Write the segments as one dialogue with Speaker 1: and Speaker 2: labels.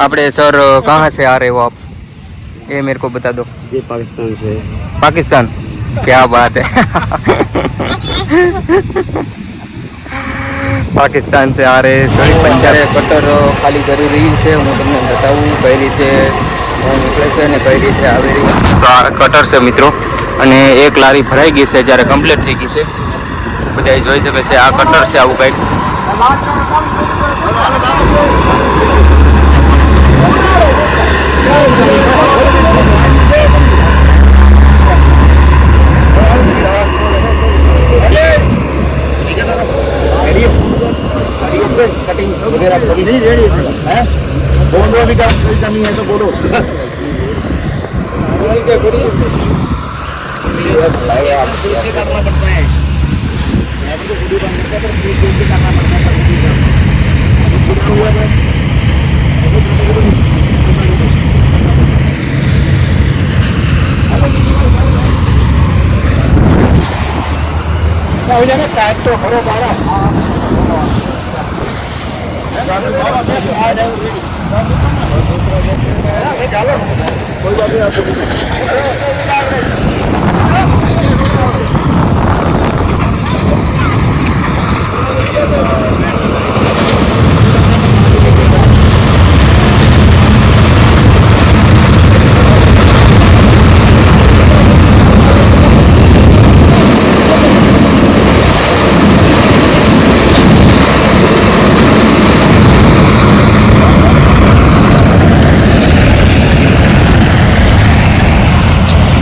Speaker 1: आपने सर कहाँ से आ रहे हो आप? ये मेरे को बता दो।
Speaker 2: ये पाकिस्तान से।
Speaker 1: पाकिस्तान? क्या बात है। पाकिस्तान से आ रहे सॉरी पंजाब कटर खाली કરી રહ્યું છે હું તમને બતાવું કઈ રીતે નીકળે છે અને કઈ રીતે આવી રહ્યું છે. તો આ કટર છે મિત્રો અને એક લારી ભરાઈ ગઈ છે જ્યારે કમ્પ્લીટ થઈ ગઈ છે બધા જોઈ શકે છે આ કટર છે આવું કંઈક.
Speaker 2: कटिंग वगैरह नहीं रेडी है बोलो भी का कोई कमी है तो बोलो करना पड़ता है तो खरो बारा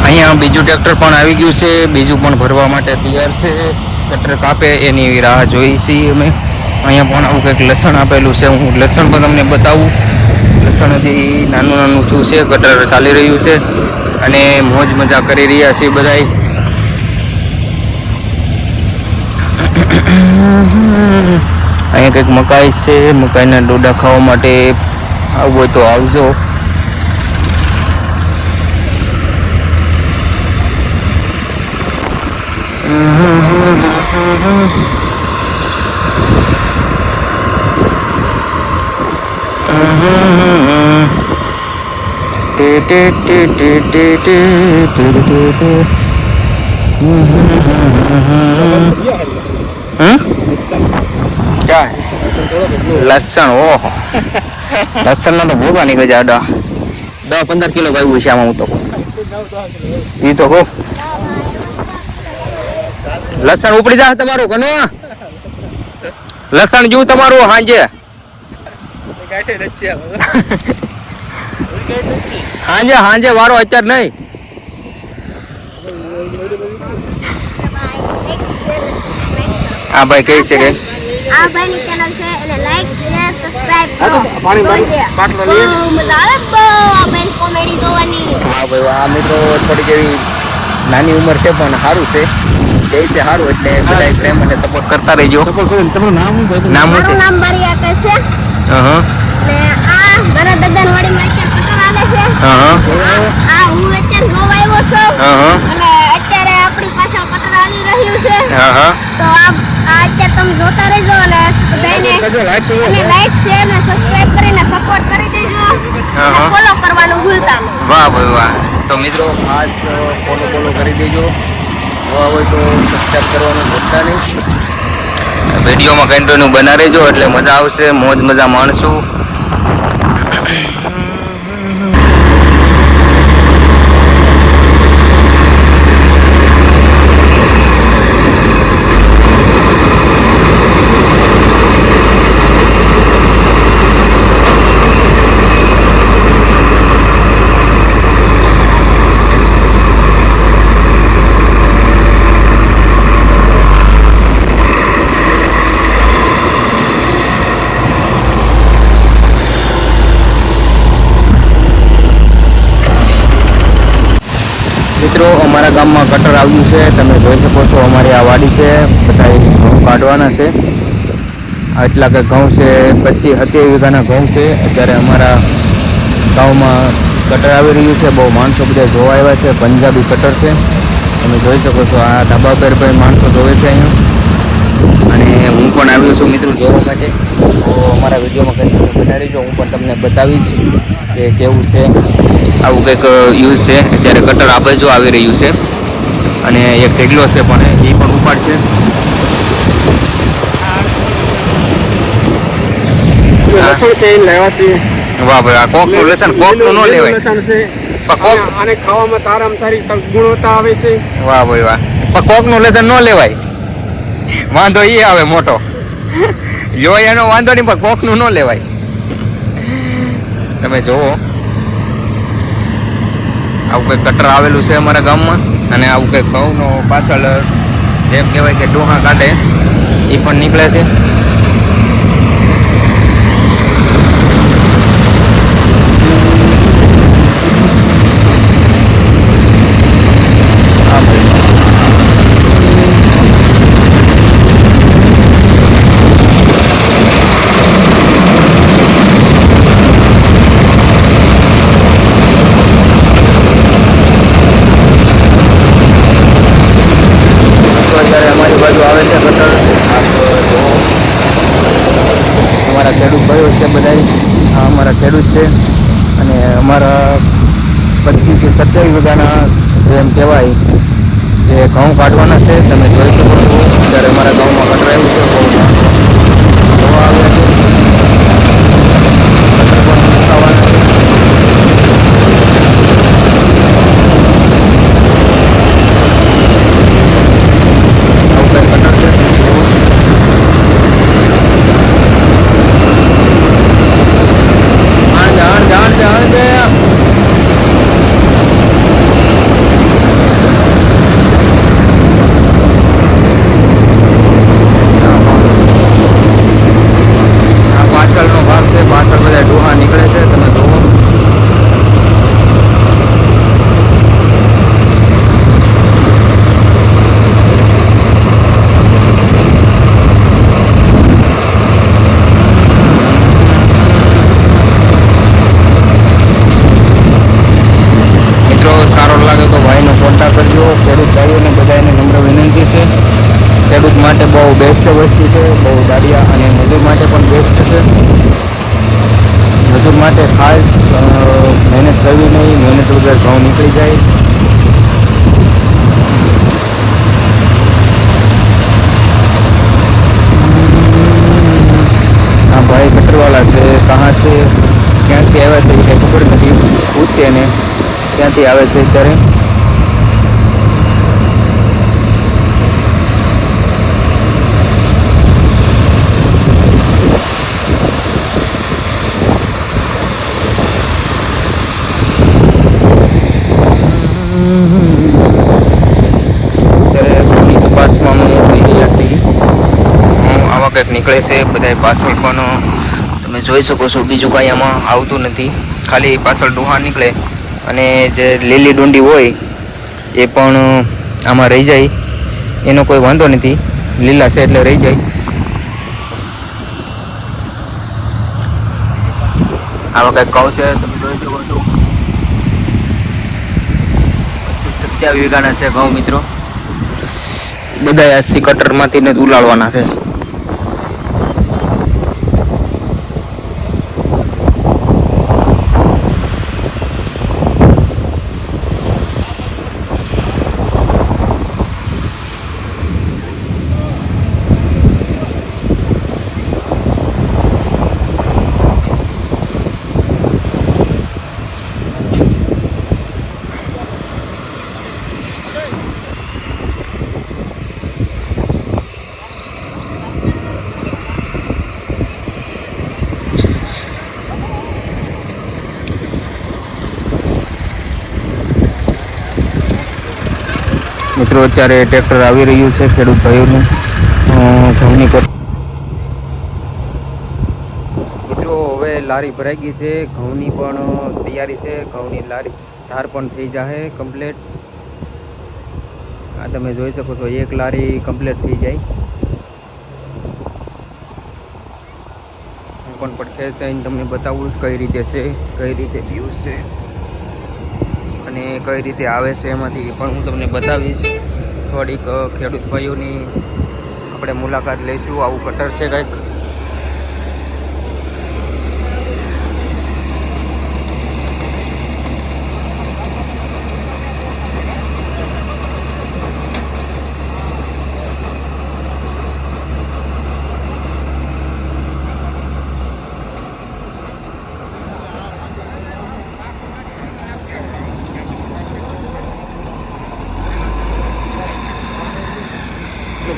Speaker 1: અહીંયા બીજું ટ્રેક્ટર પણ આવી ગયું છે બીજું પણ ભરવા માટે તૈયાર છે ટ્રેક્ટર કાપે એની રાહ જોઈ છીએ અમે. અહીંયા પણ આવું કંઈક લસણ આપેલું છે હું લસણ પણ તમને બતાવું. લસણ હજી નાનું નાનું શું છે કટર ચાલી રહ્યું છે અને મોજ મજા કરી રહ્યા છીએ બધાય. અહીંયા કંઈક મકાઈ છે મકાઈના ડોડા ખાવા માટે આવું હોય તો આવજો. क्या है लसन? ओहो लसन ना तो भोगा निकल जाए 10-15 किलो भाई છે આમાં હું તો ઈ તો કહો લસણ ઉપડી જાય તમારું ઘણો લસણ જેવું તમારું હાંજે હાંજે હાંજે વારો અત્યારે નહીં. આ ભાઈ કહી છે કે
Speaker 3: આ ભાઈની ચેનલ છે એને લાઈક શેર સબસ્ક્રાઇબ કરો.
Speaker 2: પાણી બાટલો લઈએ
Speaker 3: મજા આવે બહુ આ બેન કોમેડી જોવાની.
Speaker 1: હા ભાઈ આ મિત્રો થોડી જેવી નાની ઉંમર છે પણ સારું છે એ છે સારું એટલે બધા પ્રેમ અને સપોર્ટ કરતા રહેજો.
Speaker 2: તમારું નામ શું?
Speaker 1: નામ શું
Speaker 3: મારું નામ બારી આકાશ છે.
Speaker 1: હા
Speaker 3: ને આ મારા દાદાની વાડીમાં અત્યારે કટર હાલે છે.
Speaker 1: હા
Speaker 3: આ હું અત્યારે જોવા આવ્યો છું
Speaker 1: હા
Speaker 3: અને અત્યારે આપણી પાછળ કટર હાલી રહ્યું છે.
Speaker 1: હા
Speaker 3: તો આ અત્યારે તમે જોતા રહેજો અને બધાને લાઈક શેર અને સબસ્ક્રાઇબ કરીને સપોર્ટ કરી દેજો અને ફોલો કરવાનું ભૂલતા નહીં.
Speaker 1: વાહ ભાઈ વાહ. તો મિત્રો ખાસ ફોલો કરી દેજો. નવા હોય તો સબસ્ક્રાઈબ કરવાનું ભૂલતા નહીં. વિડીયોમાં કન્ટિન્યુ બના રહેજો એટલે મજા આવશે મોજ મજા માણશું. મિત્રો અમારા ગામમાં કટર આવ્યું છે તમે જોઈ શકો છો અમારી આ વાડી છે બધા ઘઉં કાઢવાના છે. આટલા કે ઘઉં છે 25-27 વીઘાના ઘઉં છે. અત્યારે અમારા ગામમાં કટર આવી રહ્યું છે બહુ માણસો બધા જોવા આવ્યા છે પંજાબી કટર છે તમે જોઈ શકો છો. આ ધાબા પર પણ માણસો જોવે છે અહીંયા અને હું પણ આવ્યો છું મિત્રો જોવા માટે. તો અમારા વિડીયોમાં કંઈ બના રહીજો, હું પણ તમને બતાવીશ કે કેવું છે. આવું કંઈક યુઝ છે. અત્યારે કટર આ બાજુ આવી રહ્યું છે અને એક ઢેગલો છે પણ એ પણ ઉપાડ છે.
Speaker 2: લસણ છે લેવાસી.
Speaker 1: વાહ ભાઈ, આ કોકનું લસણ કોકનું ન લેવાય.
Speaker 2: લસણ છે આને ખાવામાં સારામાં સારી ગુણવત્તા આવે છે.
Speaker 1: વાહ ભાઈ વાહ, પણ કોકનું લસણ ન લેવાય. વાંધો એ આવે મોટો, જોઈ એનો વાંધો નહીં, પણ કોકનું ન લેવાય. તમે જોવો આવું કંઈક કટર આવેલું છે અમારા ગામમાં અને આવું કંઈક ઘઉંનો પાછળ જેમ કહેવાય કે ડોહા કાઢે એ પણ નીકળે છે. અમારા ખેડૂત ભાઈઓ છે બધા, આ અમારા ખેડૂત છે અને અમારા 25 કે 27 વીઘાના જેમ કહેવાય કે ઘઉં કાઢવાના છે. તમે જોઈ શકો છો અત્યારે અમારા ગામમાં કટરાયું છે. બહુ જોવા આવ્યા છે. ખેડૂત માટે બહુ બેસ્ટ વસ્તુ છે, બહુ દાડિયા અને મજૂર માટે પણ બેસ્ટ છે. મજૂર માટે ખાસ મહેનત કરવી નહીં, મહેનત વગર ઘઉં નીકળી જાય. આ ભાઈ કટરવાલા છે, કहाँ છે, ક્યાંથી આવે છે એ કંઈ ખબર નથી. પૂછીએ ને ક્યાંથી આવે છે અત્યારે. નીકળે છે બધા પાછળ પણ તમે જોઈ શકો છો. બીજું કાંઈ આમાં આવતું નથી, ખાલી પાછળ ડોહા નીકળે અને જે લીલી ડુંડી હોય એ પણ આમાં રહી જાય. એનો કોઈ વાંધો નથી, લીલા છે એટલે રહી જાય. આવા કંઈક ઘઉં છે, તમે જોઈ શકો છો. 27 વીઘાના છે ઘઉં મિત્રો. બધા આ સી કટરમાંથી જ ઉલાળવાના છે. મિત્રો અત્યારે ટ્રેક્ટર આવી રહ્યું છે ખેડૂત ભાઈઓનું ઘઉંની પર. મિત્રો હવે લારી ભરાઈ ગઈ છે, ઘઉંની પણ તૈયારી છે. ઘઉંની લારી ધાર પણ થઈ જશે કમ્પ્લીટ. આ તમે જોઈ શકો છો, એક લારી કમ્પ્લીટ થઈ જાય. હું પણ પડખે જઈને તમને બતાવું કઈ રીતે છે, કઈ રીતે વ્યૂઝ છે અને કઈ રીતે આવે છે એમાંથી પણ હું તમને બતાવીશ. થોડીક ખેડૂત ભાઈઓની આપણે મુલાકાત લઈશું. આવું કટર છે કંઈક.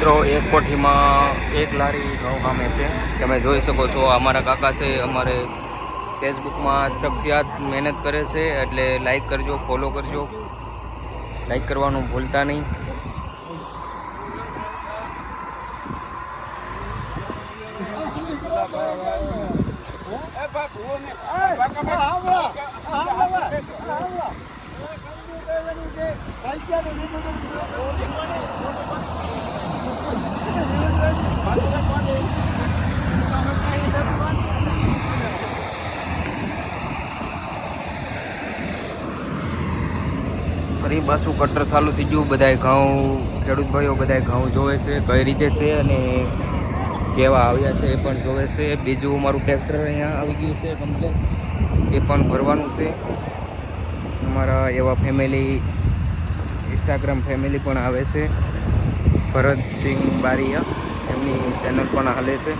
Speaker 1: મિત્રો એક કોઠીમાં એક લારી ઘઉં સામે છે. તમે જોઈ શકો છો અમારા કાકા છે. અમારે ફેસબુકમાં સખ્યાત મહેનત કરે છે, એટલે લાઈક કરજો, ફોલો કરજો, લાઈક કરવાનું ભૂલતા નહીં. ફરી પાછું કટર ચાલુ થઈ ગયું. બધાય ઘઉં, ખેડૂત ભાઈઓ બધાય ઘઉં જોવે છે કઈ રીતે છે અને કેવા આવ્યા છે એ પણ જોવે છે. બીજું મારું ટ્રેક્ટર અહીંયા આવી ગયું છે કમ્પ્લેટ, એ પણ ભરવાનું છે. અમારા એવા ફેમિલી, ઇન્સ્ટાગ્રામ ફેમિલી પણ આવે છે, ભરતસિંહ બારિયા, એમની ચેનલ પણ હાલે છે.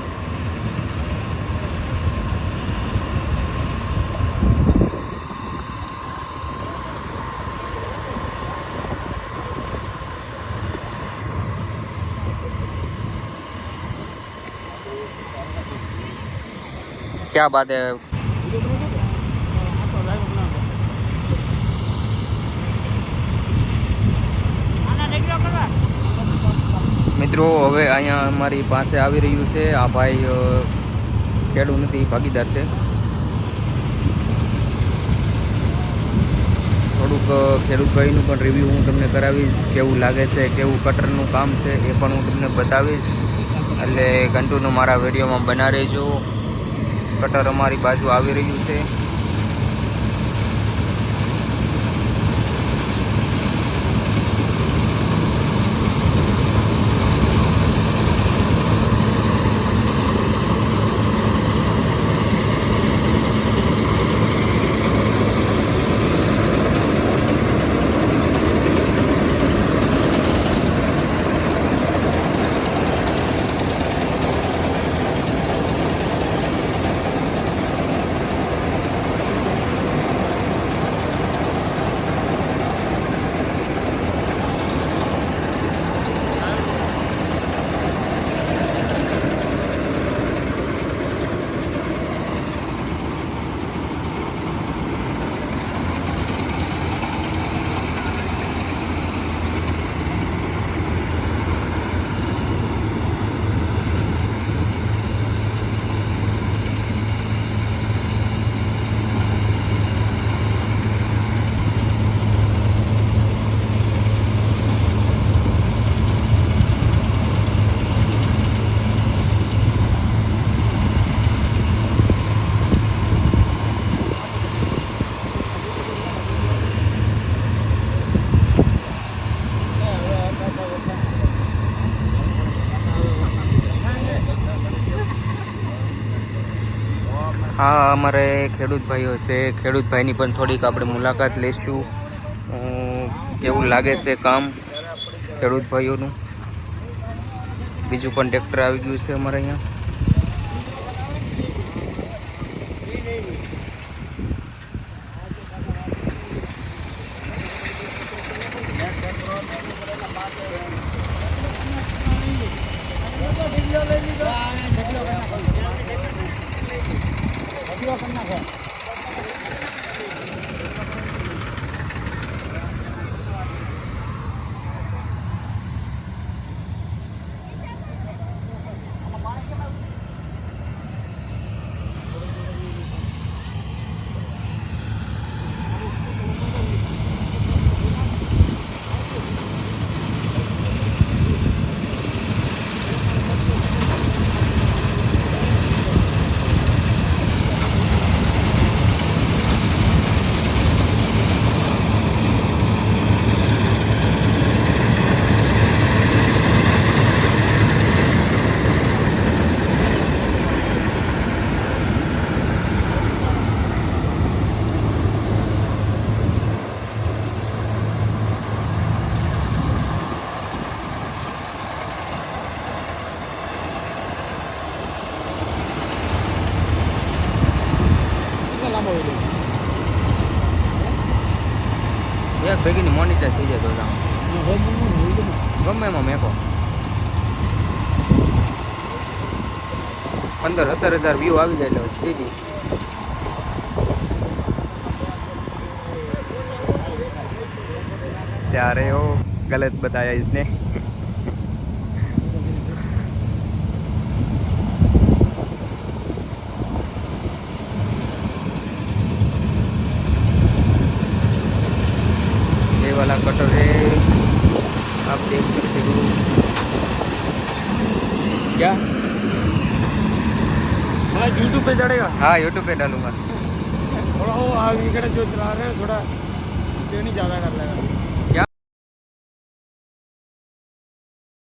Speaker 1: क्या बात है. મિત્રો હવે અહીંયા અમારી પાસે આવી રહ્યું છે આ ભાઈ, ખેડૂત નથી, ભાગીદાર છે. થોડુંક ખેડૂતભાઈનું પણ રિવ્યૂ હું તમને કરાવીશ, કેવું લાગે છે, કેવું કટરનું કામ છે એ પણ હું તમને બતાવીશ. એટલે કન્ટિન્યુ મારા વિડીયોમાં બના રહેજો. કટર અમારી બાજુ આવી રહ્યું છે. હા, અમારે ખેડૂત ભાઈઓ છે, ખેડૂત ભાઈની પણ થોડીક આપણે મુલાકાત લઈશું. કેવું લાગે છે કામ ખેડૂત ભાઈઓનું. બીજું પણ ટ્રેક્ટર આવી ગયું છે અમારે અહીંયા. એક ભેગીની મોનિટાઈઝ થઈ જાય તો ગમે એમાં મેકો 15-17 હજાર વ્યૂ આવી જાય એટલે થઈ ગઈ. ત્યારે वो गलत बताया इसने. ये वाला कटर है, आप देख सकते हो. क्या?
Speaker 2: हाँ यूट्यूब पे चढ़ेगा
Speaker 1: हाँ यूट्यूब पे डालूंगा.
Speaker 2: थोड़ा वो आगे जो चला रहे हैं थोड़ा नहीं ज़्यादा कर लेगा